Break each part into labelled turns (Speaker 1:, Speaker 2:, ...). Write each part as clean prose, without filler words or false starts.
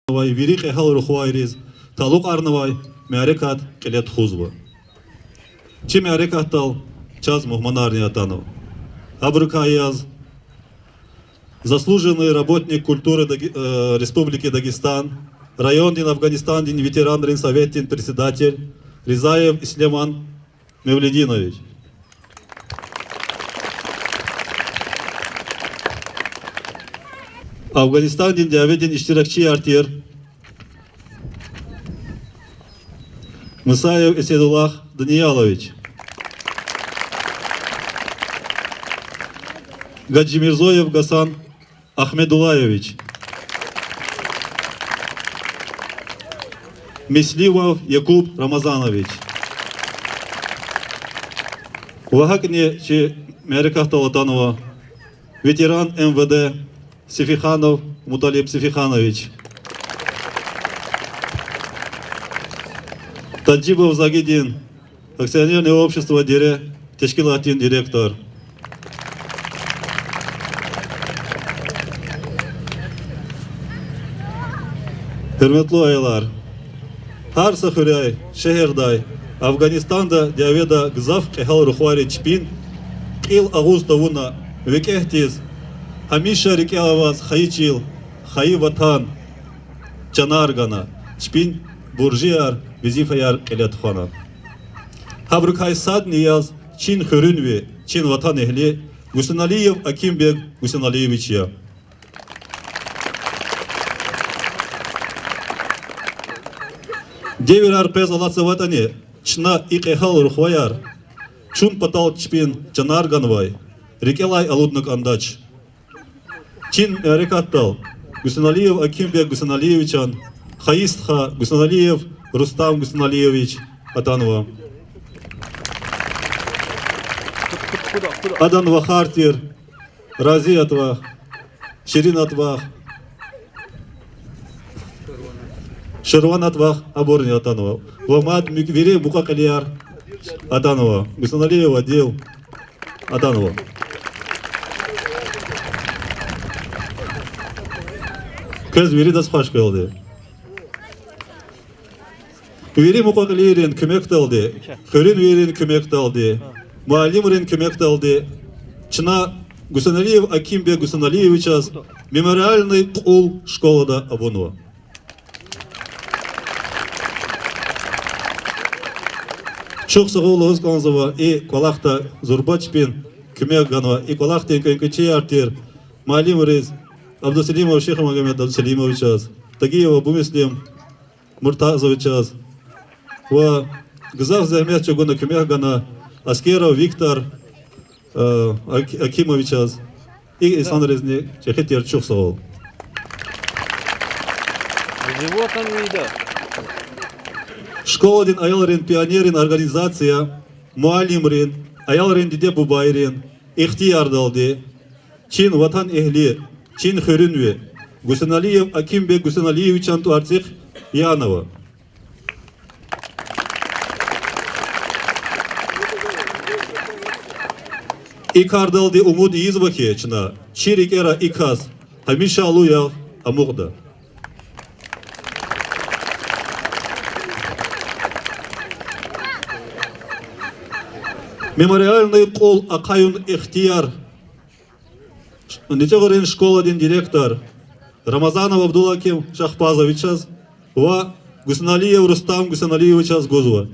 Speaker 1: Вай вирик эхал рухвайриз, талук арнавай, мярекат келет хузва. Чи мярекат тал, час мухманарни атанов. Абрукаяз, заслуженный работник культуры Республики Дагестан, районный Афганистан, ветеран Ренсовет, председатель Ризаев Ислеман Мевлидинович. Афганистан диаведин иштиракчи артер Мусаев Эседулах Даниялович. Гаджимирзоев Гасан Ахмедулаевич. Мисливов Якуб Рамазанович. Вахакне Чи Мерикахта Латанова, ветеран МВД Сифиханов Муталиб Сифиханович. Таджибов Загидин, акционерное общество Тешкилатин директор. Hürmetli aylar, har sahurey, şehirday, Afganistan'da diaveda gzaf kehal ruhvari çpin, il ağuz tavuna vekehtiz, hamisha rike avaz hayçil, hayi vatan, canargana, çpin burjiyar, vizifayar keletxana. Habrukay sad niyaz, Çin hürünvi, Çin vatan ehli, Gusanaliyev Akimbek Gusanaliyeviç ya. Девер арпез алатса ватане, чна икехал рухваяр, чун патал чпин чанарганвай, рекелай алуднак андач. Чин рекаттал, Гусаналиев Акимбек Гусаналиевичан, Хаистха Гусаналиев Рустам Гусаналиевич Атанова. Адан Вахартир, Рази Атвах, Ширин Атвах, Шерван Атвах, Аборни Атанова. Вамад Миквире Букакалияр Атанова. Гусаналиев отдел Атанова. Көз вери дасхаш кылды. Вери Мукакалиерин көмек талды. Хөрин верин көмек талды. Муалимрин көмек талды. Чына Гусаналиев Акимбек Гусаналиевичас мемориальный кул школада Абонова. Çok sağ olun Kanzova и Колахта Зурбачпин Кумеганова и Колахтин Кенкачи Артир Малим Рез Абдусалимов Шейх Магомед Абдусалимович Тагиева Бумислим Муртазович Ва Гзав Захмет Чагуна Кумегана Аскеров Виктор Акимович и Исан Резник Чехетер çok sağ ol. Школадин аялрин пионерин организация, муалимрин, аялрин диде бубайрин, ихтияр далды, Чин ватан эхли, Чин хөрүнве, Гусаналиев Акимбек Гусаналиевич Антуарцих Янова. Икар далды умуд извахе чна, Чирик эра иказ, Хамиша алуял амугда. Мемориальный кол Акаюн Ихтияр, Нечегорин школадин директор, Рамазанов Абдулаким Шахпазовичас, Ва Гусаналиев Рустам Гусаналиевичас Гузва.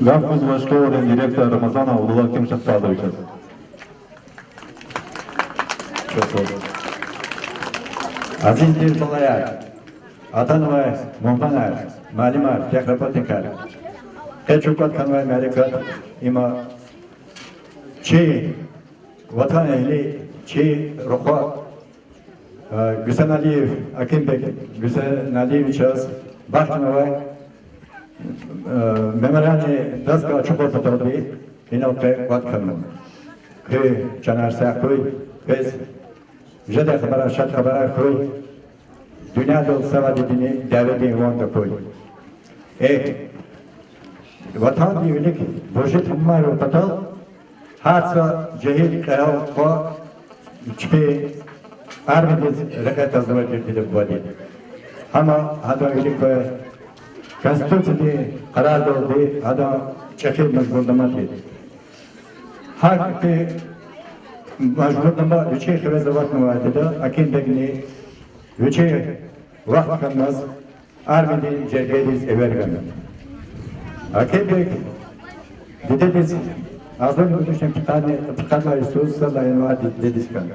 Speaker 1: Gafuz Başkoğlu'nun direktör Ramazan Avlullah Kimşek Sağdırıcız.
Speaker 2: Çok sağ olun. Aziz bir balayar, Atan ve Muhtanar, Malimar, Tekrapatikar, Keçukat Kanvay Merikat, İma, Çi, Vatan Ehli, Çi, Ruhva, Güsen Aliyev, Akimbek, Güsen Aliyev Çağız, Bahçınavay, Memorani, Dazga Çukur Fotoğrafı, İnavke Vat Kanvay. Köy, Canar Sağkoy, Bez, Jede Khabara, Şat Khabara Koy, Dünyada Savadidini Davedi Vanda Koy. Vatan diyelik, Bojit Hımar ve Patal, Hatsa Cehil Kayal Kwa, Çipi, Arvidiz Rekat Azıva Kirtide Bwadi. Ama hada ilik ve Konstitüsiydi, karar doldu, hada çekil mecburdamati. Hakti مجبورم وچه خبز وقت موادده اکین دگنی وچه وقت کنمز آرمیدی جرگیز ایورگم اکین دگ دیده دیز آزون بودشم پیکانه ایسوس سالای وادی دیدیس کن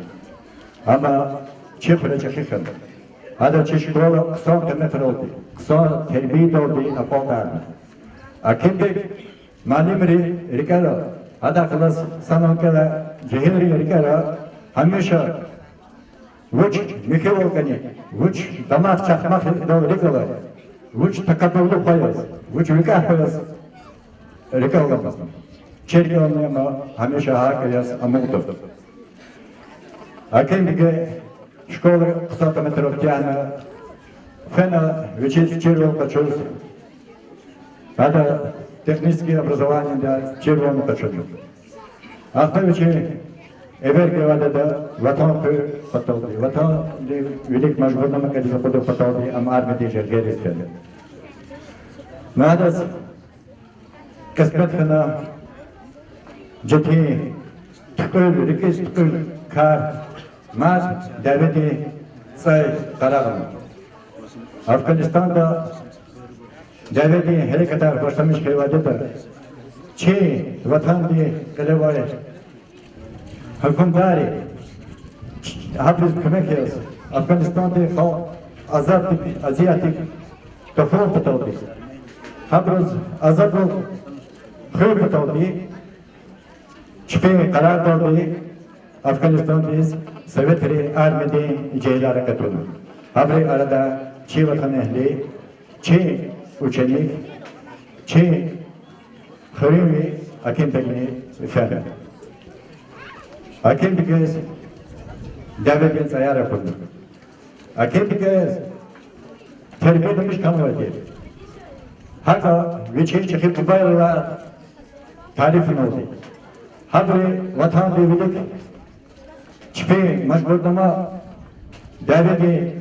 Speaker 2: اما چه خورده چه کن هذا چه شکل کسان کمتر oldu کسان تربیت oldu اپاکار اکین دگ مالی مری ریکارا هذا خلاص سنان کلا جهیری ریکارا همیشه وچ میکول کنی وچ دماغ چخماخ دو ریکالا وچ تکاتولو پایاز وچ ریکار پایاز ریکالا بسم چرکی آنها همیشه ها کیاس اموتو اکیم دیگه شکل قصات متروکیانه فنا وچیز چیرو کچوز هذا техническое образование для червоного качана. Ахтавичи эверге вадада ватан пы паталди. Ватан велик мажбурнама кади заподу паталди ам армиди жергерис кади. Надаз каспет хана джати тукul рикис тукul кар маз давиди цай караган. Афганистанда Daveti her kadar başlamış heyvadedir. Çi vatan diye kelevari. Hükümdari. Hapis kömek yaz. Afganistan'da azat aziyatik kafir patoldi. Hapis azat ol. Kafir patoldi. Çipe karar daldı. Afganistan'dayız. Sovyetleri armide ceylara katıldı. Habri arada Çi vatan ehli. Çi uçenik, Çi, Hırimi, Akim Tekni, Ferhat. Akim Tekniz, devletin sayar yapıldı. Akim Tekniz, terbiye edilmiş kamuoyu. Hatta viçi çıkıp Dubay'la tarifin oldu. Habri vatan devlet, Çipi, mecburdama, devleti,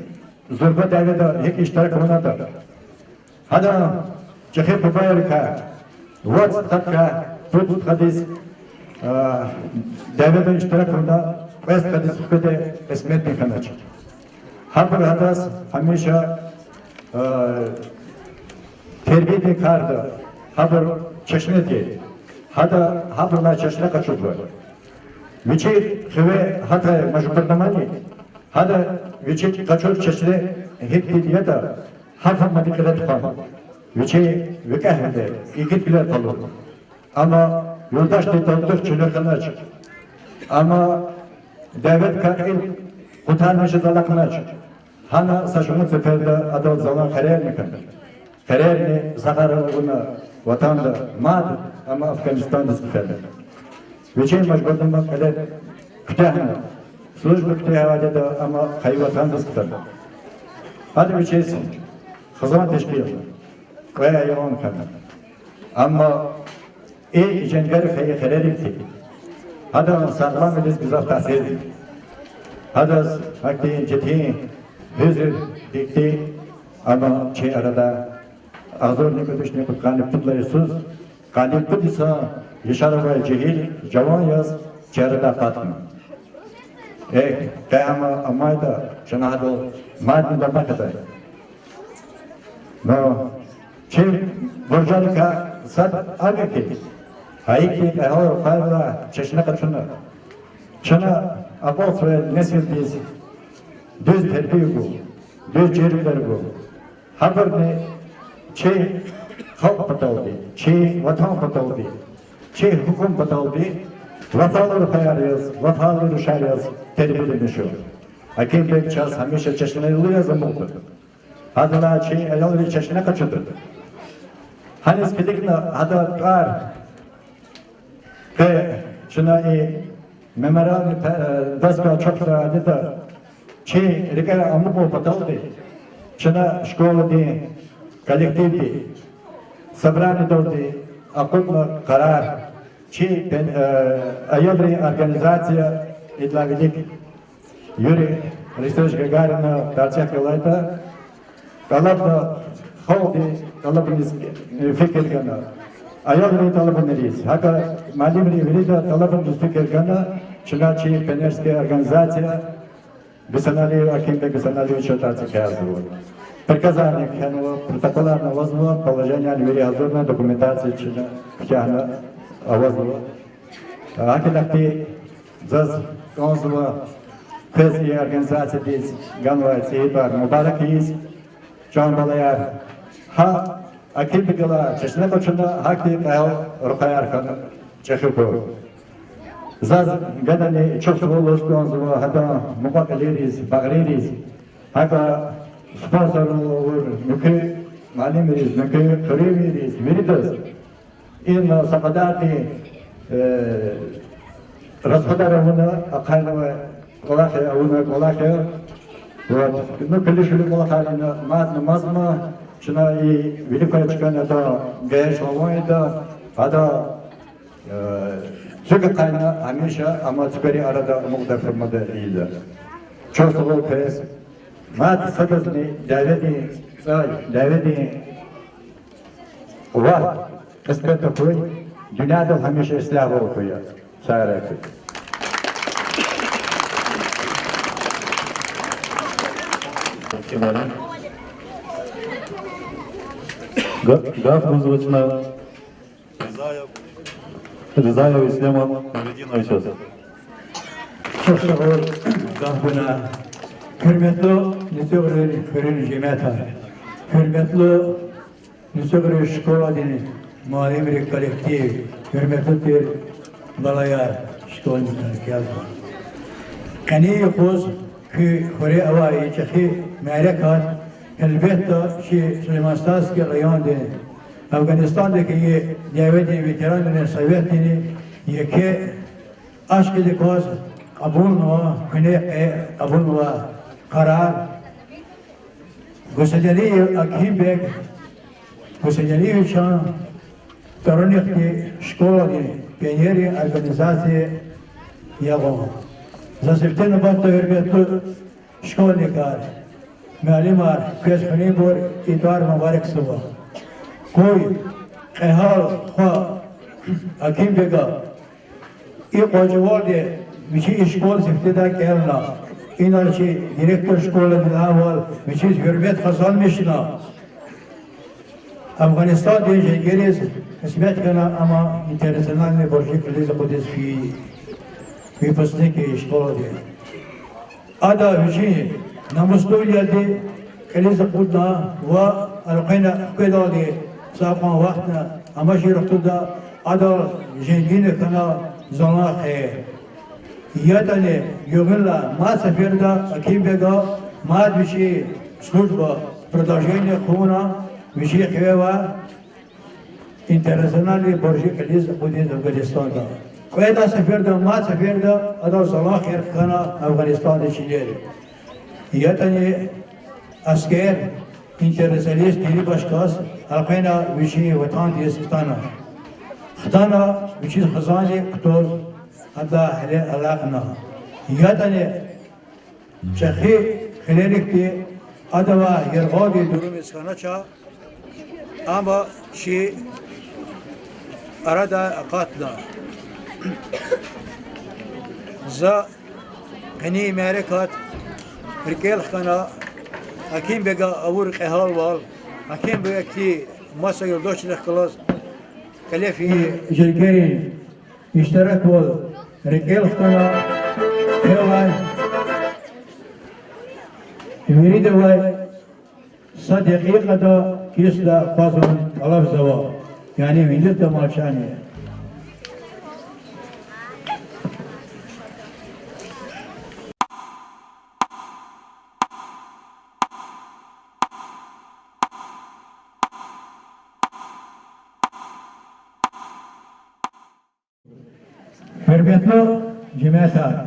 Speaker 2: zurba devleti, hek iştirak olmadı. هذا جخير بفايركا وقت تكا بود خديس دعوة اشتراك هذا بس خديس كده اسمه بيكناش هذا هذا هميشة تربية كارد هذا چشمتي هذا لا چشمه كشوفه ويشي خوي هذا مجبور نماني هذا ويشي كشوف چشمه هيك ديتا هذا ما دكتور خان وشيء وكهذا يجيب بلا طلب أما يولداش تطلع شنو خناش أما دعوت كائن قطار مش زلاق ناش هنا ساشمون سفردا أدل زلان خير مكان خير زغار ونا وطن ماد أما أفغانستان سفردا وشيء مجبور ما كذا كتاهنا سلوش بكتاه هذا أما خي وطن سفردا هذا وشيء خزان تشکیل قوی ایران کنند اما این جنگر خیلی خیلی تی هذا سلام میلیز بزرگ تاثیر هذا وقتی جتی حضور دیکتی اما چه arada ağzor ne kadar ne kadar kanı putları sus kanı putisa yaşar ve cehil cavan yaz çarada katma kayama amayda şanahdo madde da bakatay No, چه برجال که صد آگه که هایی که قهار فایده چشنه چونه چنا آباس و نسل دیز دوز تربیه بو دوز جرم در بو خبر نه چه خلق بتاودی چه وطن بتاودی چه حکوم بتاودی وطن رو خیاریز وطن رو شریز تربیه نشو اکیم به چاس همیشه چشنه لویا زمود هذا شيء الأول چشنه کچود هنوز که دیگه هذا کار که چنای ممران دستگاه چوب دیده چی ریکه آموزش بتاودی چنا شکل دی کالکتیو دی سبرانی دادی اقوام قرار چی ایادری ارگانیزاسیا ادلاویلیک یوری ریستوش گاگارنا درچه کلایتا طلبنا خودی طلبنیز فکر کنه ایادری طلب نریز هکا معلم ریویدا طلبنیز فکر کنه چنانچه پنرسکی ارگانیزاسیا بسنالی اکیم به بسنالی چطورتی کردیم. Приказание протоколарно возможно положение аль азурной документации чина кяна авазова. Акилакти заз консула кези организация диз ганвайцы бар мубарак из John Балаяр ха акил бигала чешне кочунда хакти кайл рукаяр хана чехупо. Заз гадани чохсулос консула хада мукакалириз багририз хака спонсорлар нөке малимириз нөке кремириз веридас ин сападати расходарована акайнова колахе ауна колахе вот ну колишили колахе на мазма чина и великая чекана то геш лавайда ада чека кайна амиша ама теперь арада мугда формада ида чосово кес مات صدقني داودي وار قسمت کوی دنیا دل همیشه اصلاح ورکویا سایره کوی
Speaker 3: Газ Музычна Ризаева Ислема Мавединовича.
Speaker 2: Çok sağ ol. Gahbına. Hürmetli Nüsögürü Hürün Cemiyata, hürmetli Nüsögürü Şkola Dini, Muhalimri Kolektiv, hürmetli bir Balayar Şkola Dini yazma. Kani Kuz ki Huri Avai Çekhi Mehrekat, elbette ki Süleyman Staski Rayon Dini, Afganistan'daki devleti veteranların Sovyet Dini, yeki aşk-ı koz kabul nova, hüne kabul nova, قرار گسجلی اکیم بیگ گسجلی وشان ترونیک کی شکولی پینیری ارگانیزاسی یاگو زاسفتن بات هربیت شکولی کار معلومار پیش خنی بور اتوار مبارک صبح کوئی قهال خوا اکیم بیگا ای قوجوال دی میشی شکول سفتدا کردنا این آنچه دیرکتر شکل اول میشید hürmet kazanmışına Afganistan diye geriz hizmet kana ama internasyonel borcu krizi kudüs fi fasdaki şkola diye ada vişi namuslu geldi krizi kudda ve alqina kudadi safan vaxtna ama şirktuda ada jengine kana zanahe یادنه یوگلا ما سفردا اکیم بگا ما بیشی служба продолжение خونا بیشی خیوا internationally боржی کلیز خودی افغانستان دا کویدا سفردا ما سفردا ادا صلاح خیر خانا افغانستان چیلر یادنه اسکر internationalist دیری باشکاس القینا بیشی وطن دیستانا خدانا بیشی خزانی کتوز هذا علاقنا يادني شخي خلالكتي أدوا يرغابي دروم إسكاناتشا أما شيء أراد قاتنا زا غني ماركات ركيل خنا أكيم بقى أور قهال وال أكيم بقى كتي
Speaker 4: مصر يردوش خلاص كلف في جرجيرين اشترك رجال اختنا هواي يريد هواي صديقي قد كيسدا قاسم طلب زوا يعني من جد مالشاني هربتنا جماعة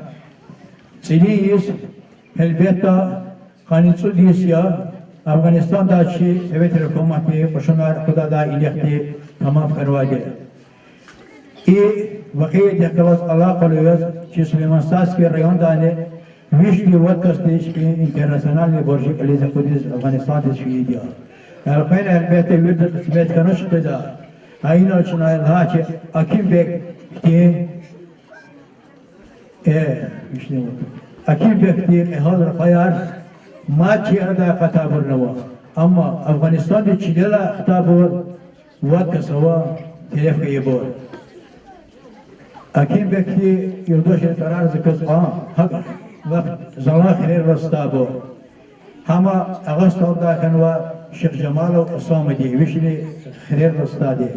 Speaker 4: سيديس هلبتا قانيتسو ديسيا افغانستان داشي سويت الحكومة قشنار خدا دا إليختي تمام کرواده ای وقتی دکتر الله قلیوز چه سلیمان ساس که رایان دانه ویشتی وقت استیش که اینترنشنال برجی کلیز خودیز افغانستان دشویی دیا. البته البته ورد قسمت کنش کدا. اینا چنای ها چه اکیم بک که اکیم بک که حاضر خیار ما چی ادا خطابر نوا. اما افغانستان چیلا خطابر وقت سوا تلفی بور. اکیم بک که یودوش قرار زکز حق وقت زمان خیر رستابو همه اغسط داخل و شیخ جمال و اسامدی ویشلی خیر رستادی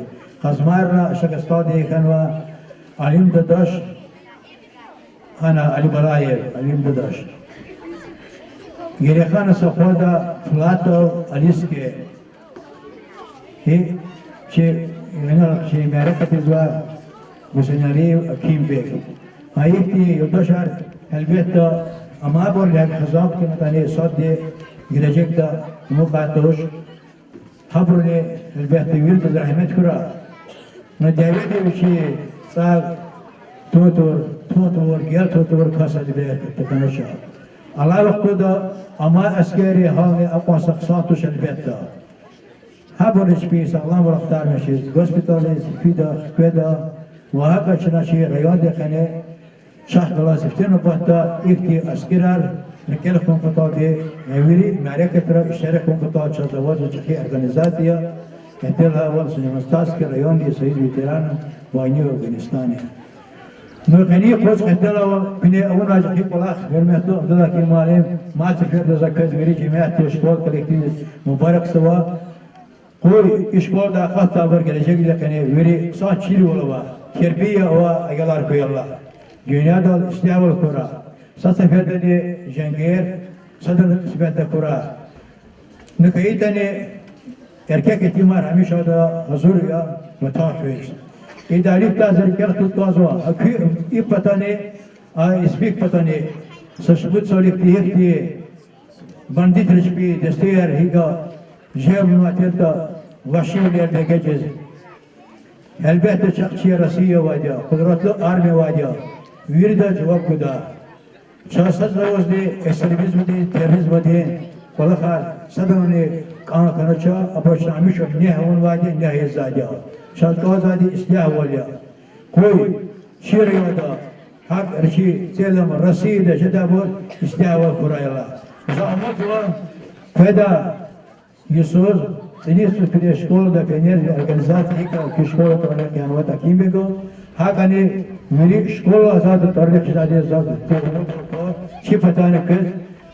Speaker 4: خزمارنا شیخ استادی کن و علیم داداش انا علی بلایر علیم داداش گریخان سخودا فلاتو علیسکه هی چه چه معرفت زوا گسنالی اکیم بک هایتی یودوشار البته اما بول یک خزاب که مثلا صد گرجک دا مقاطعش خبرني البته ویرد در رحمت کرا ندیوید میشه سال توتور گیل توتور کاسد بیاد تکنشا الله وقت دا اما اسکری حال اقوام سقساتش البته خبرش بی سلام رفتار میشه هسپتالیز فیدا و هر چنانچه ریاض خانه شخص لازفتين وبعدها يكتي أسكرار نكيل كونفتاتي نويري معركة ترى اشتراك كونفتات شازواج وجهي أورجانيزاتيا كتيرها أول سنمستاس كريون دي سعيد ويتران وانيو أفغانستاني نوكني قوس كتيرها بني أول راجعي قلاخ غيرمتو أفضل كيمالين ما تفير دزاكز ميري جماعة تشكول كولكتيف مبارك سوا قوي إشكول دا قطع برجلجيك لكني ويري صان شيل ولا كربية أو أجلار كيلا dünyada istiyabıl kura. Sasafedeni jengir, sadr kısmette kura. Nükayitani erkek itimar hamisha da hazır ya mutafız. İdari tazir kert tutazwa. Akı ipatani, isbik patani. Sashbut solik dihti bandit rişpi desteyer higa jev muatirda vahşiler de geçez. Elbette çakçıya rasiye vadiya, kudretli armi vadiya. ویردا جواب کدا شاسد روز دی اکستریمیسم دی تروریسم دی کلاخار صدرونی کان کنچا اپوشنامیشو نه اون وادی نه هزادیا شاد کوزادی اصلاح ولیا کوی شیر یودا حق رشی سلم رصید جدا بود اصلاح ول کرایلا زعمت و فدا یسوع سنیست که شکل دا پنیر ارگانیزاتی که شکل تو نکیان و تکیم بگو هاگانی میری شکل آزاد تاریخ شدی آزاد چی فتانه کس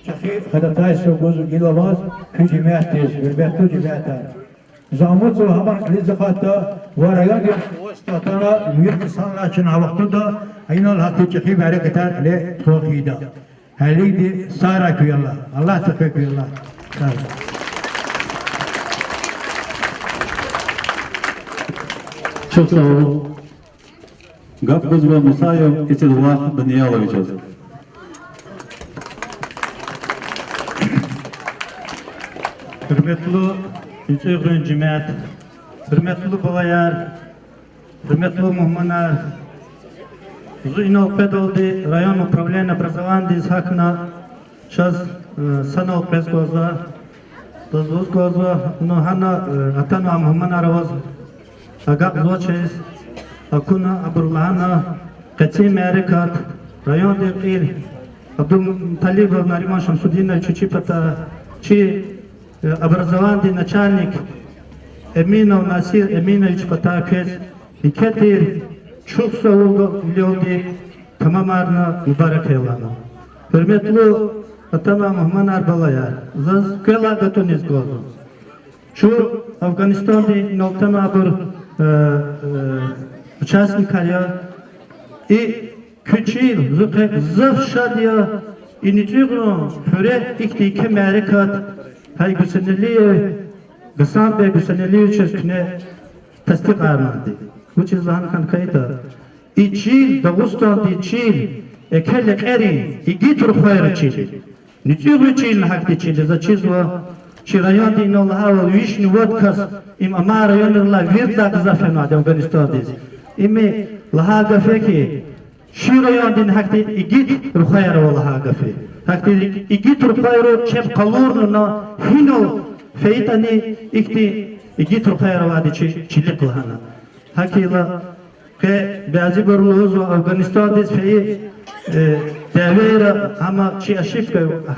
Speaker 4: چخی خدمتای سو گوزو گیلواز که جمعیت تیز بربیتو جمعیت زاموت و همان لیز خاطا و رایان دی وستاتانا میر کسان لاچن وقتو دا اینا الحقی چخی باره کتار لی توقیدا هلی دی سارا کوی الله تقوی کوی الله
Speaker 3: Çok sağ olun. Gafkız ve Musayev İtilvah Daniyaloviç'e.
Speaker 5: Hürmetli Yüksek Cemaat, hürmetli balayar, hürmetli muhmanlar, Зуйнов Педолди, район управления образования из Хакна, сейчас Санал Пескоза, Дозвузгоза, но Хана Атана Мухманаровоз, Агак Зочес, Акуна Абурлана, Кацим Эрикат, район Декир, Абдул Талибов Нариман Шамсудина Чичипата, Чи образование начальник Eminov Nasir Eminovich Patakes iketir çok soğuk bildi tamamarına mübarek eylana. Hürmetli Atama Muhammed Arbalayar, zaz kela gatoniz gozu. Şu Afganistan'da noltama bir участникар и küçük zıf şadiya iniciğun höre ikti Amerikat hay güsenliği gısan be güsenliği çözküne tasdik armadı. Bu çizgihan kan kayıta. İçil Dağıstan içil ekelek eri igitur khayra çil. Nitiğu çil hakti çil za çizva çirayan din Allah ve vişni vodkas im amar yonla virda gzafen ad Afganistan'da. İmi laha gafeki şirayan din hakti igit rukhayra laha gafe. Hakti igit rukhayra çep kalurna hino feytani ikti igit rukhayra vadi çilik lahana. Hakila ke bazı borluğuz ve Afganistan'da feyi devera ama çeşif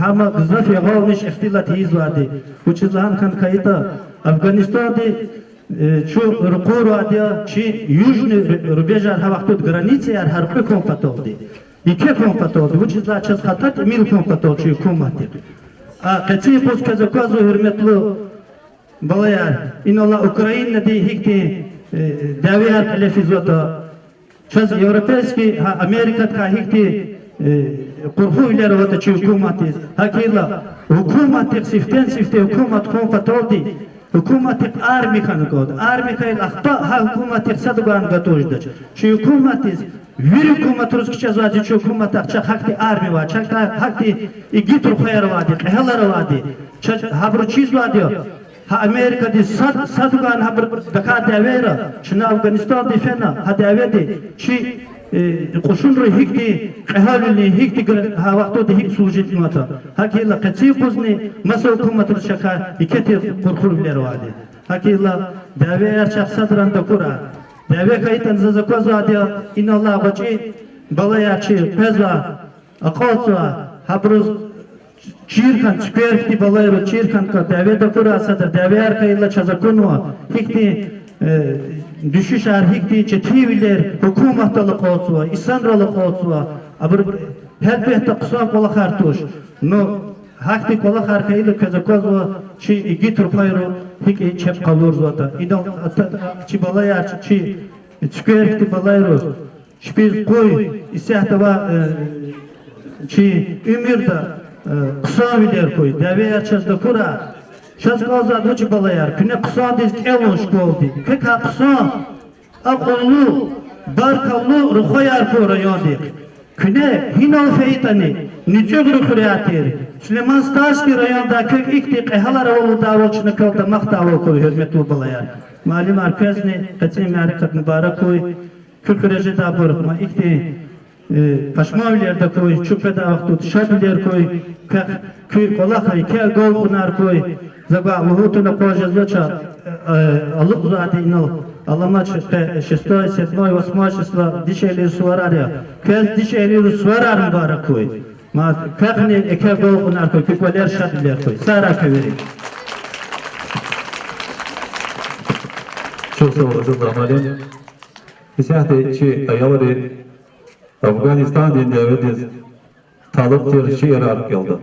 Speaker 5: ama gzaf yagalmış ihtilat izvadi. Bu çizgihan kan kayıta Afganistan'da şu rukur vadiya çi южный рубеж havaqtut granice er harfi kompatoldi. İki kompatoldi. Bu çizgihan çiz hatat mil kompatoldi çi hükümeti. Qati pos kazakazo hürmetli balayar inallah Ukrayna'da hikti deviyar telefizyoda çiz Европейский Amerika'da hikti Kurhu ileri vada çi hükümeti. Hakila hükümet siften sifte hükümet kompatoldi. Hükümetin armi kanı kod. Armi kayıl akta ha hükümetin sadıgan gatojda. Şu hükümetiz bir hükümet Ruskça zaten şu hükümet akça hakti armi var. Çakta hakti igitur khayar vadi. Qehlar vadi. Çak habru çiz vadi. Ha Amerika'da sadıgan habru daka devera. Şuna Afganistan defena ha devedi. Çi qo'shunri hikdi qahalli hikdi ha vaqtda hik sujet mata hakilla qatsi qozni masa hukumat shaka ikati qurqurlar wadi hakilla daver shakhsadran da kura dave kaytan zazakozadiya inallah qachi balayachi pezva aqotsa habruz chirkan sperti balayro chirkan ka dave da kura sadar daver kayilla chazakunwa hikdi düşüş erhikti çetiviler hükümetli qoğsuva, İsanralı qoğsuva, abur her behte qısa qola kartuş. No hakti qola karkaylı kazakozva çi gitur payro hik çep qalur zota. İdal çi balayar çi çıkırtı balayro. Şpiz qoy isahtava çi ümirda qısa viler qoy. Daveya çazda kura Şazgazda doçi balayar, küne kısa dedik elon şkoldi. Keka kısa, akıllı, barkallı ruhayar kora yodik. Küne hinav feytani, niçög ruhuriyatır. Süleyman Staşki rayonda kök ikti qehalar avlu davolçunu kalda maqtavol koy, hürmetli balayar. Malim arkazni, qatsemi harikat mübarek koy, kürkürece da bırıkma, ikti paşmavlerde koy, çupeda vaxtut, şabiler koy, köy kolakay, kel gol bunar koy, Zaga Лугутуна позже звучат Аллах инал Алламач 6, 7, 8 числа дишели суарария. Кез дишели суарар мбарак кой. Ма кахни эке гол унар кой, киквалер шадлер кой. Сара кавери.
Speaker 3: Çok sağ olasın Ramadan. İsahte çi ayavri Afganistan din devletiz talıp tır şiir arık geldi.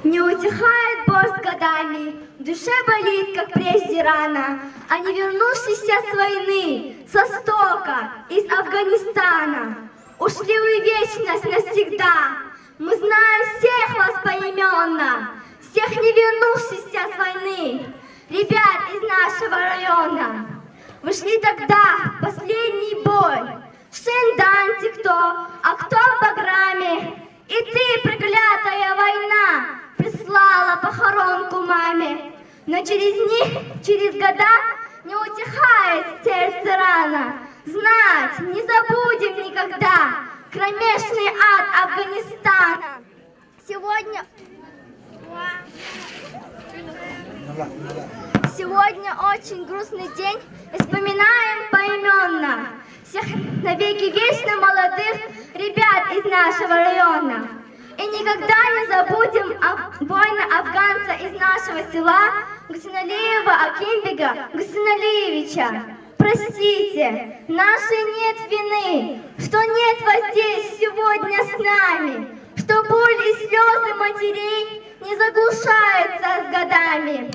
Speaker 6: Не утихает боль с годами, в душе болит, как прежде рана, а не вернувшийся с войны, со стока, из Афганистана. Ушли вы в вечность навсегда, мы знаем всех вас поименно, всех не вернувшихся с войны, ребят из нашего района. Вы шли тогда в последний бой, в Шинданте кто, а кто в Баграме, и ты, проклятая война, прислала похоронку маме. Но через них, через года не утихает сердце рана. Знать не забудем никогда кромешный ад Афганистана. Сегодня очень грустный день, и вспоминаем поименно всех навеки вечно молодых ребят из нашего района. И никогда не забудем воина-афганца из нашего села Гусейналиева Акимбега Гусейналиевича. Простите, нашей нет вины, что нет вас здесь сегодня с нами, что боль и слезы матерей не заглушаются с годами.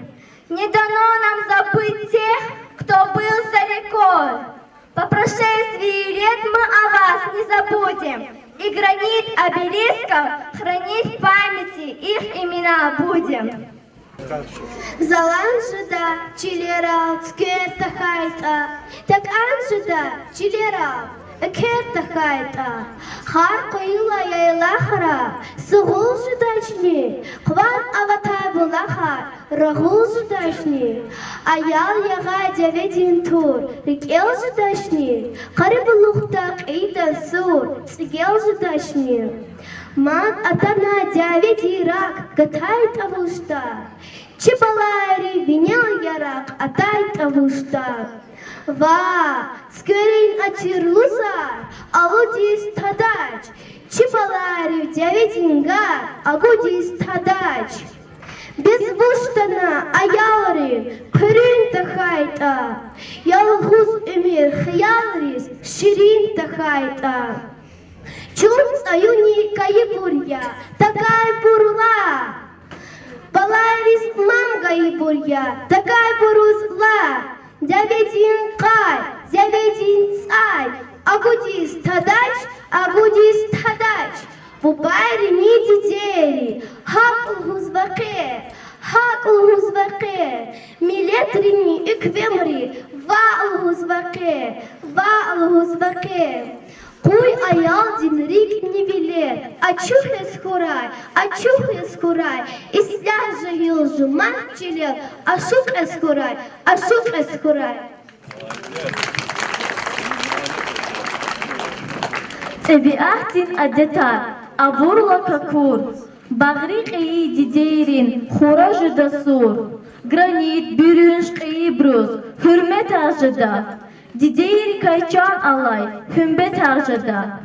Speaker 6: Не дано нам забыть тех, кто был за рекой. По прошествии лет мы о вас не забудем, и гранит обелисков хранить в памяти их имена будем.
Speaker 7: Заланжыда чилера скерта хайта, так анжыда чилера керта хайта. Хар қойла яйлахара, суғыл жудачни, қван аватай булахар, рағыл жудачни. Аял яға деведин тур, рикел жудачни, қарыбылуқта қида сур, цигел жудачни. Ман атана деведи рак, гатайт авушта. Чебалари винял ярак, атайт авушта. Ва, скорин атирлузар, алудис тадач. Чебалари деведингар, агудис тадач. Безвуштана аялри, кырин тахайта. Ялгуз эмир хиялрис, ширин тахайта. Чунц аюни каибурья, такай бурла. Баларис манга ибурья, такай бурузла. Деведин кай, деведин цай, агудис тадач. Бубайри ни дидели, хакл гузваке. Милетрини иквемри, ваал гузваке. Куй аял динрик невилет, ачухес хурай, ислях жагил жумах чилет, ашук эс хурай.
Speaker 8: Табиахтин адетар, авурла какур, багрик и дидейрин, хуражу дасур, гранит, бюрюнш и брус, хюрмет ажада. Дидейри кайчан алай, хүмбет аржада.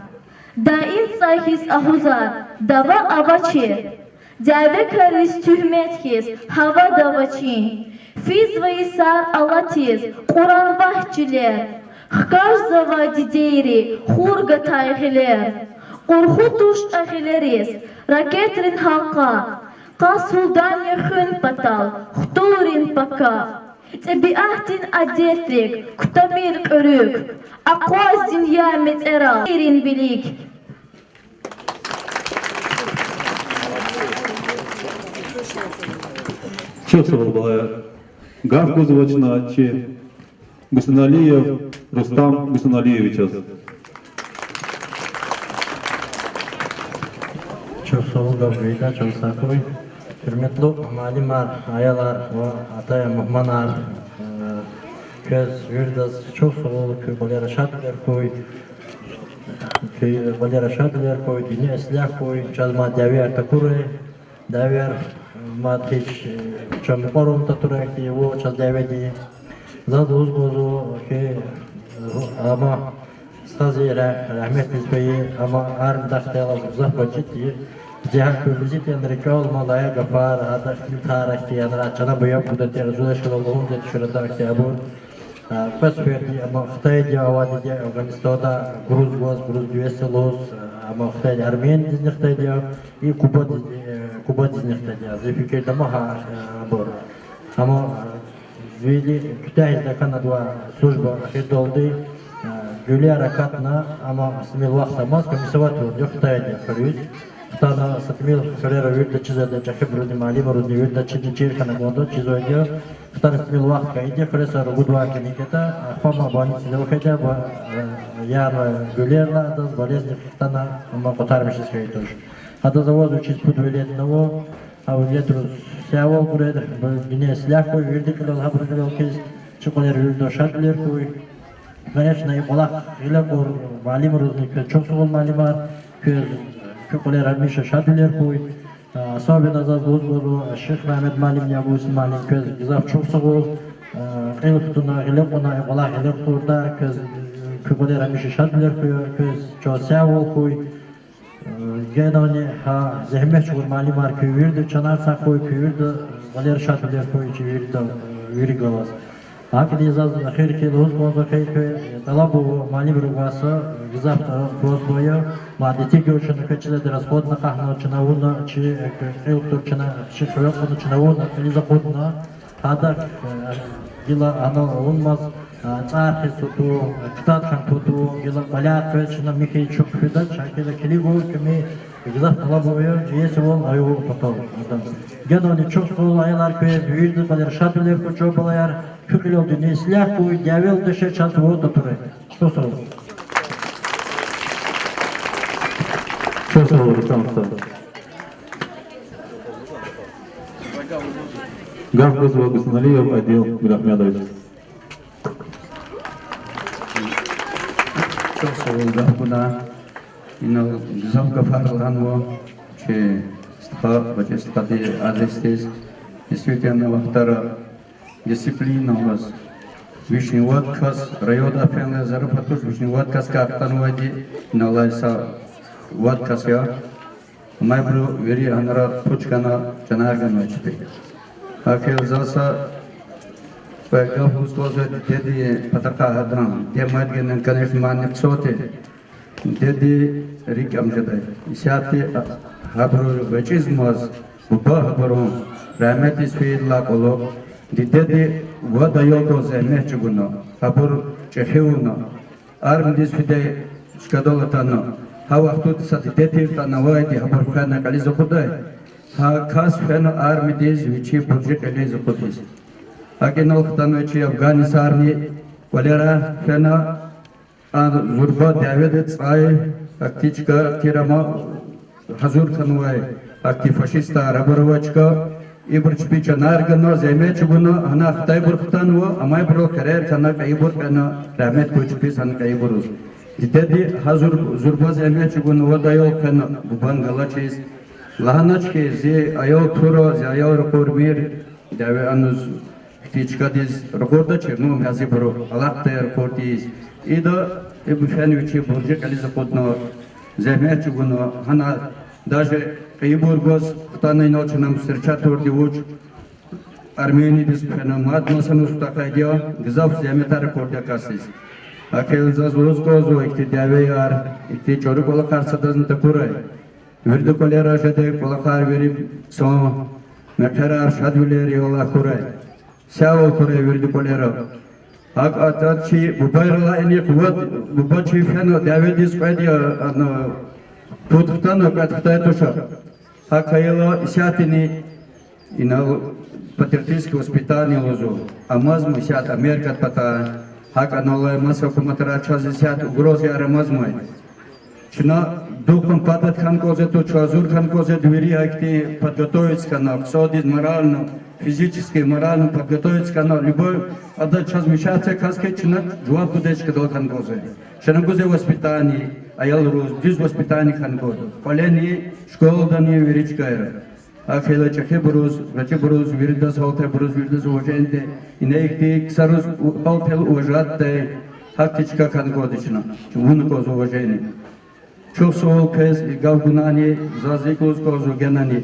Speaker 8: Даин сайхис ахузар, дава аваче. Дяве карис тюхметхис, хава давачин. Физ ваисар алатиз, Куран вахчилер. Хкаш зава дидейри, хурга тайхилер. Урхутуш ахилерис, ракетрин халка. Касулдан яхын патал, хтурин пака. Табиахтин адетрик, ктамир körük, акваздин ямет эра, ирин билик.
Speaker 3: Чесовал была Гав Гузовачна, Гусейналиев Рустам Гусейналиевич.
Speaker 5: Чесовал Гаврида, Чансаковый. Hürmetli malimler, ayalar ve ataya muhmanar, köz yurdas çok soğuk köy balera şadler koy, köy balera şadler koy, dünya eslah koy, çazma dever takure, dever mat hiç çamkorum taturak diye o çaz devedi, zat uzgozu köy ama stazi rahmet nisbeyi ama arm dahtela uzak vakit diye. Cihan köyümüzü tendirke olmalaya gafar, adak tarihti yanına çana boyap buda terzuda şılalığım dedi şurada bu. Pas verdi ama Xitay diye diye Afganistan'da Gruz düveselos ama Xitay Armen dizni Xitay diye и Kuba dizni Xitay diye. Zefirde maha bu. Ama veli Kütahya'da kanadva служба hedoldu. Güli harekatına ama smil vaxtamaz komisavat diyor Xitay'da körüz. Tana satmil karera yurda çizede çakıp rudi mali rudi yurda çizi çirkana gondo çizoydu. Tana satmil vaxt kaydı karesa rubudwa keniketa fama bani sizevkeda va yar gülerla da bolezdi tana ama kotarmışız kaydış. Hada zavod uçiz pudveletnovo a vetrus сявол буред бине сляху юрдик лол хабрдел кез чуколер юрдо шадлер куй. Конечно, и полах жилакор малим рудник чоксул малимар köz Kökoler almışa şadiler koy. Sabit azaz bozboru Şeyh Mehmet Malim Yavuz Malim köz gizaf çok soğuk. Qeyl kutuna qilib ona qola qilib turda köz kübüler hemşe şadlar köz çoğu koy gedani ha zehmet çukur mali marka virdi çanar sakoy virdi valer şadlar koy virdi viri galas Hakiki yazdı xeyr ki dost bozu xeyr ki talabu mali brugası gizafta bozboyu maddi görüşünü kaçıda rasxodna qahna çınavuna çi elektor çına çi xeyokunu çınavuna eliza qodna hada yıla ana olmaz Çarxı tutu, kıtat kan tutu, yıla balak ve çına mikey çok hüda çarkıyla kiligo kimi gizaf talabuyu ciyesi ol ayu tutal. Gedoni çok sol aylar köye büyürdü balar şatılar koço balayar kükül oldu neslah koy devel dışı çatı o tuture. Çok sağ olun.
Speaker 3: Çok sağ olun. Tamam. Gavkoz ve Gusnaliyev Adil Mirahmedovich.
Speaker 9: Çok sağ olun. Buna yine güzel kafarlan o ki стха бачестати адестис действительно вахтара дисциплина у вас вишний отказ район апелла зарплату вишний отказ кафтанвади налайса отказ я майбру вери анара пучкана жанарган очти акел заса Пэгав устоза деди патака хадан демадгенен конечно манипсоте деди рик амжадай исяти Habru vecizmaz buba habru rahmet ispeydla kolo didedi vada yoldo zehmet çuguno habur çehiuno armdis fide skadolatano ha vaqtut satidetir tanavaydi habur fena kalizo kuday ha kas fena armdis vici burji kalizo kudis akin olqtan vici Afganisarni valera fena an zurba davet tsay aktichka tirama Hazur kanuvay akti faşista rabarovachka ibrchpicha nargano zemechguno ana xtay burxtanwo amay bro karer kana kaybur kana rahmet kochpis han kayburus didedi hazur zurba zemechguno wadayo kana buban galachis lahanachke ze ayo turo ze ayo kormir dave anuz ktichka diz rokorda chernu hazi bro alaqta rekortis ida ibfenvichi burje kaliza kodno Zemechguno hana даже Кайбургос ктаной ночи нам встречатор дивуч Армении диспеномат масанус такайдио гзав земетар кордя касис Акел зазлузгозу ikti deveyar ikti çoruk ola karsadazın takuray Verdi kolera jade kolakar verip son mekerar şadvileri ola kuray Sağ kuray verdi kolera Ak atatçı bu bayrala eni kuvvet bu baçı feno devediz qaydiya Tuttan kathtay tuşa. Hakaylo isятini инал патриотическое воспитание лозу. Амаз мы сят Америка пата. Хаканолай маса куматра чазисят угрозы арамазмай. Чина духом падать хан козе то чазур хан козе двери акти подготовиться кана псодиз морально физически морально подготовиться кана любой отдать час мешаться каске чина жуа будечка дол хан козе. Чина козе воспитание Аял роз düz воспитание хан козе. Полени школдани веричкайра. Ахела чахе броз, ваче броз вирда салта броз вирда уваженде. Инекти ксарус алтел уважатте хактичка хан козечна. Чумун коз уважение. Çok soğuk kez gavgunani zazikuz kozu genani.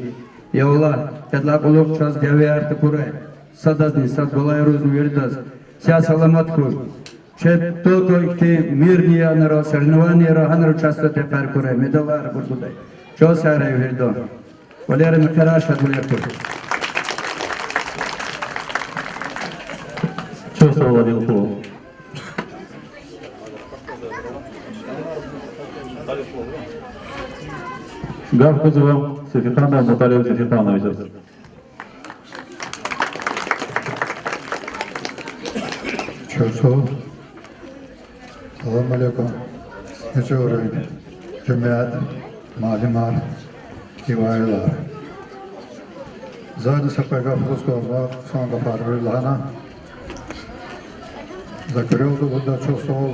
Speaker 9: Yavla kedla kolok çaz deve artı kuray. Sadazni sad golay roz verdas. Ся salamat kur. Çet toko ikti mirniya nara sernivani rahanro çasta tepar kuray. Medalar burduday. Çok saray verdo. Valer mekara şadulya kur.
Speaker 3: Çok sağ olun. Gavkozova Svetlana Mutaleva Svetlanović.
Speaker 10: Çok sağ ol. Selamun aleyküm. Hücure, cemaat, malimar, hivaylar. Zaten sepega fluskova son kafarı lahana. Zakırıldı burada çok sağ ol.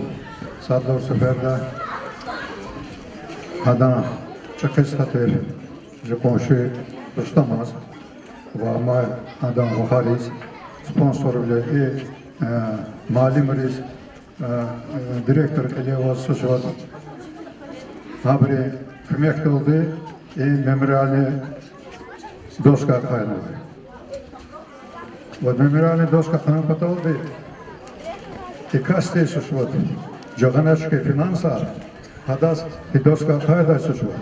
Speaker 10: Sador seferde. Adam Çakes hatır, Japonşu ustamaz, ve ama adam Buharis, sponsoruyla malimiriz, директор Элевасы жуат. Абри көмек болды и мемориальный доска қайны. Вот мемориальный доска қайны потолды. И касте сушват. Джаганачки финанса, хадас и доска қайда сушват.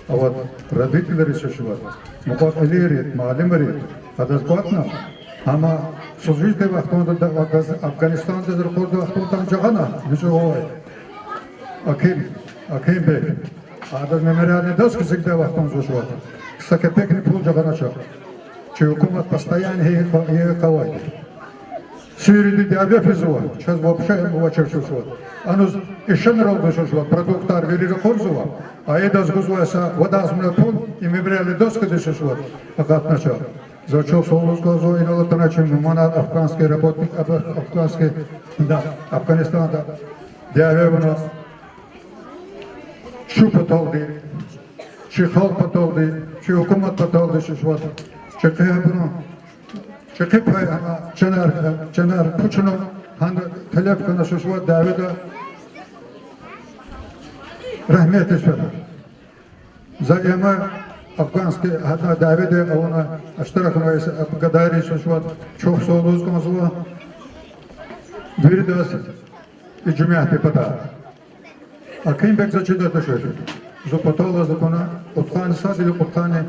Speaker 10: А вот родители сушват. Мукат элири, маалимари, хадас платна. Ама служите вахтонда Афганистанда зрхорда вахтонда джагана. Ничего. Аким бек. Ада мемориальный доска всегда вахтонда сушват. Кстати, пекни пул джаганача. Че hukumat постоянно ее кавайт. Сирии диабетизова, сейчас вообще вообще все. Оно еще не ровно что продуктар верили корзова, а это сгузывается вода с мляком и мы брали доски дешевле что, пока начал. Зачем солнце глазу и на начем монат афганский работник, афганский, да, Афганистан, да, диабетно, шу потолды, чихал потолды, чи hukumat потолды что. Чекай, чекай, ченар, пучно, хан телеф кана шушва Давида. Рахмет ишвара. Заема афганский хадна Давида, а он аштарахна из Абгадари шушва, чох солуз конзула. Двиридас и джумяхи пата. А кимбек зачида ташеши. Зопатала закона, утхани садили утхани.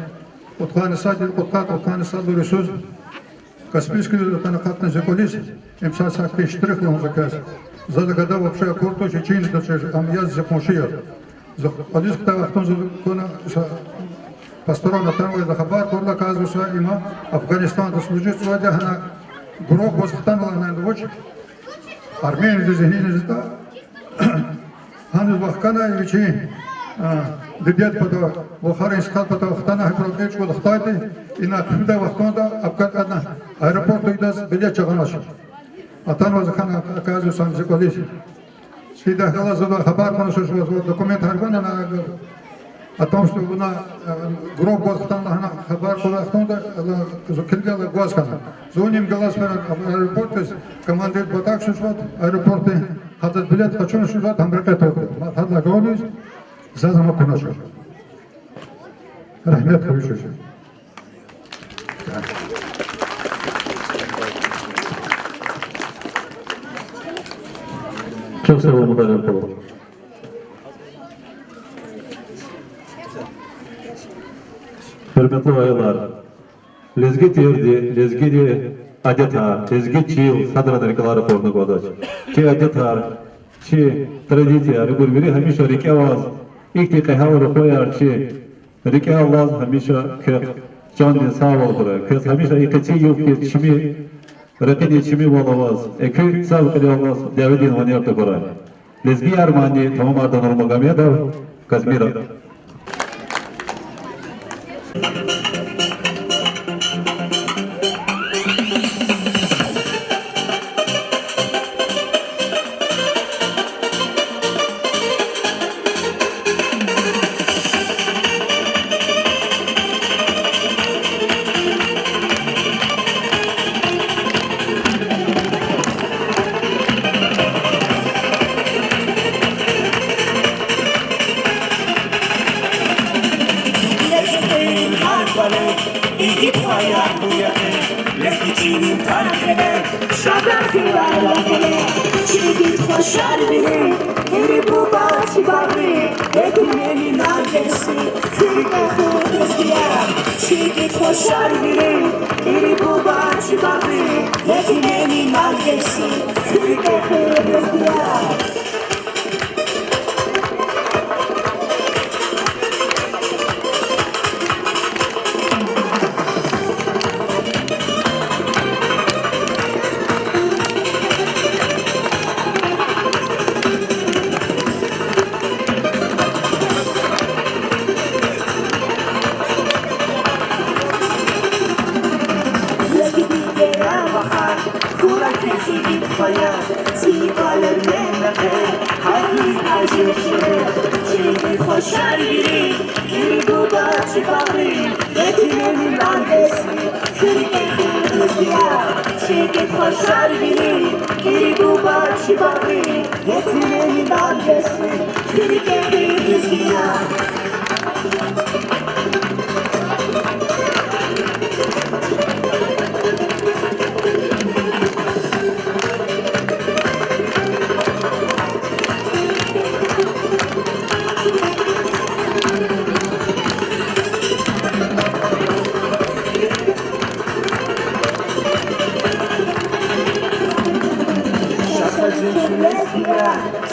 Speaker 10: Утхани садили утхани садили ресурс. Каспийский танакатный заколис, им саса пештрих лом заказ. За года вообще курту чечин, я запомнил. За полис кто в том закона пасторона там и захабар, курда казуса има Афганистан дослужит сводя на гроб возхтанла на дочь. Армения дезинин зита. Ханус вахкана и чечин. Дебят потом, вахарин стал потом, хтана хипрокеч вот хтайте, и на туда вахтонда, абкадна аэропорт идас билет чаганаш. А там возхана оказывается сам заколис. Сида халазова хабар консус вот документ харбана на о том, что на гроб вахтана на хабар вахтонда, закилгала глазкана. Звоним глаз аэропорт, командир батак шушват аэропорты, хатат билет хочу шушват, там ракета. Хатла голис. Зазама кунаша. Рахмет хавишуша.
Speaker 3: Çok sağ olun Muhtar Ertuğrul. Hürmetli ayılar, lezgi terdi, lezgi de adeta, lezgi çiğ, sadran rekaları pornu kodaç. Çi adeta, çi tradisiya, rübürveri hamişa reki avaz, İkti kayhavru koyar ki reki avaz hamişa kök can sağ olur. Kök hamişa ikti yok ki çimi rekini çimi olamaz. Kök sağ olamaz. Davidin vaniyat koray. Lezgi armani tamam ardan Nurmagomedov Kazmirov.
Speaker 6: Shake it,
Speaker 11: خوشر بینی گیری بو بچی باقی یتیمه نادرسی گیری که بیرزیان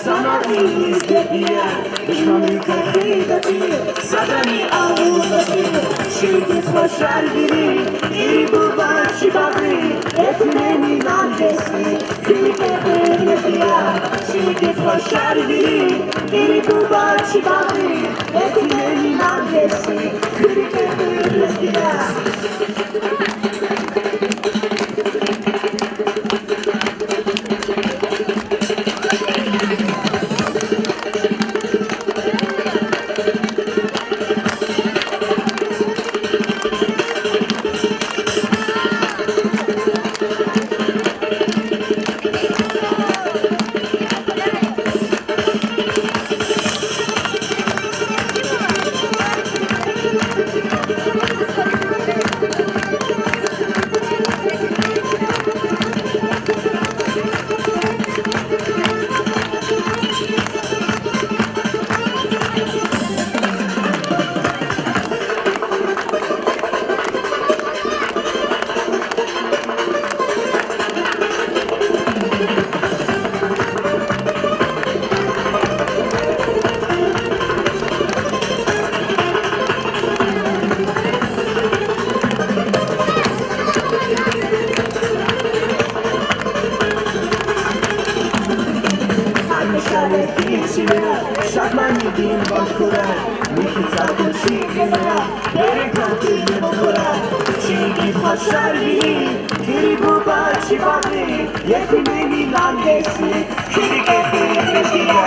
Speaker 11: Sanadi izlediye, düşmanı kırkıydaki, sadani ağızdaki. Şirket hoşer biri, iri bu başı bakri, yetimenin adresi, külke hırmetiye. Şirket hoşer biri, iri bu başı bakri, yetimenin adresi, külke hırmetiye. Şakman yediğin başkura Müşü sakın çiğdine Beri kalkın okura Çiğdin hoşlar biri Kiri bu başı bakri Yetimenin annesi Kiri getir bezgiye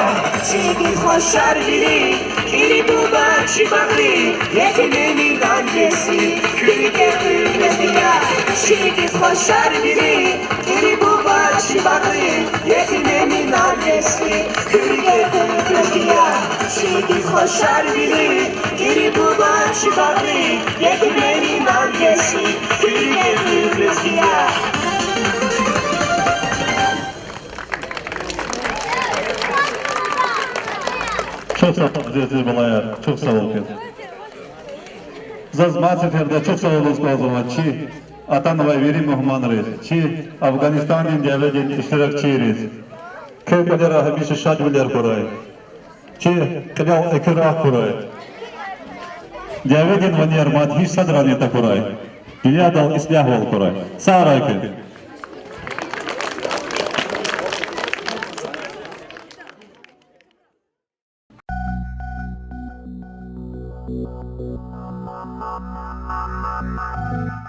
Speaker 11: Çiğdin hoşlar biri Kiri bu başı bakri Yetimenin annesi Kiri getir bezgiye Çiğdin hoşlar biri Kiri bu başı bakri Yetimenin annesi Kiri getir bezgiye Çiğdin hoşlar biri Kiri bu başı bakri Yetimenin annesi Kiri getir bezgiye
Speaker 3: Çok sağ olun Aziz Balayar, çok sağ olun. Zaz seferde çok sağ olun Skvazovacı, Atanova Veri Muhammadrez, Çi Afganistan'ın devletin iştirakçıyız. Köybeler hamisha şadviler kuray. Çi kılav ekirah kuray. Devletin vaniyar madhi sadraniyata kuray. Dünyada islah ol kuray. Sağ raykı.
Speaker 11: Thank you.